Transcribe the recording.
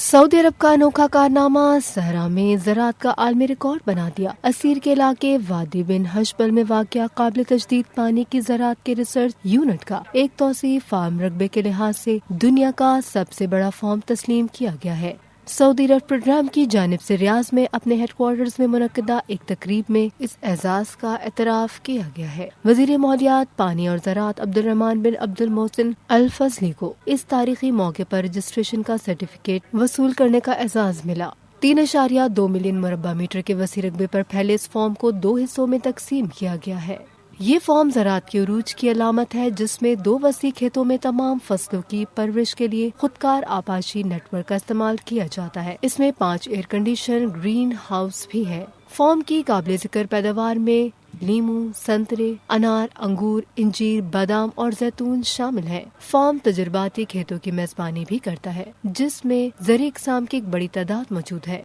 سعودی عرب کا انوکھا کارنامہ صحرا میں زراعت کا عالمی ریکارڈ بنا دیا۔ اسیر کے علاقے وادی بن حشبل میں واقع قابل تجدید پانی کی زراعت کے ریسرچ یونٹ کا ایک توسیع فارم رقبے کے لحاظ سے دنیا کا سب سے بڑا فارم تسلیم کیا گیا ہے۔ سعودی عرب پروگرام کی جانب سے ریاض میں اپنے ہیڈ کوارٹرز میں منعقدہ ایک تقریب میں اس اعزاز کا اعتراف کیا گیا ہے۔ وزیر مالیات، پانی اور زراعت عبدالرحمن بن عبد المحسن الفضلی کو اس تاریخی موقع پر رجسٹریشن کا سرٹیفکیٹ وصول کرنے کا اعزاز ملا۔ 3.2 ملین مربع میٹر کے وسیع رقبے پر پھیلے اس فارم کو 2 حصوں میں تقسیم کیا گیا ہے۔ یہ فارم زراعت کے عروج کی علامت ہے، جس میں 2 وسیع کھیتوں میں تمام فصلوں کی پرورش کے لیے خودکار آبپاشی نیٹ ورک کا استعمال کیا جاتا ہے۔ اس میں 5 ایئر کنڈیشن گرین ہاؤس بھی ہے۔ فارم کی قابل ذکر پیداوار میں لیموں، سنترے، انار، انگور، انجیر، بادام اور زیتون شامل ہیں۔ فارم تجرباتی کھیتوں کی میزبانی بھی کرتا ہے، جس میں زرعی اقسام کی ایک بڑی تعداد موجود ہے۔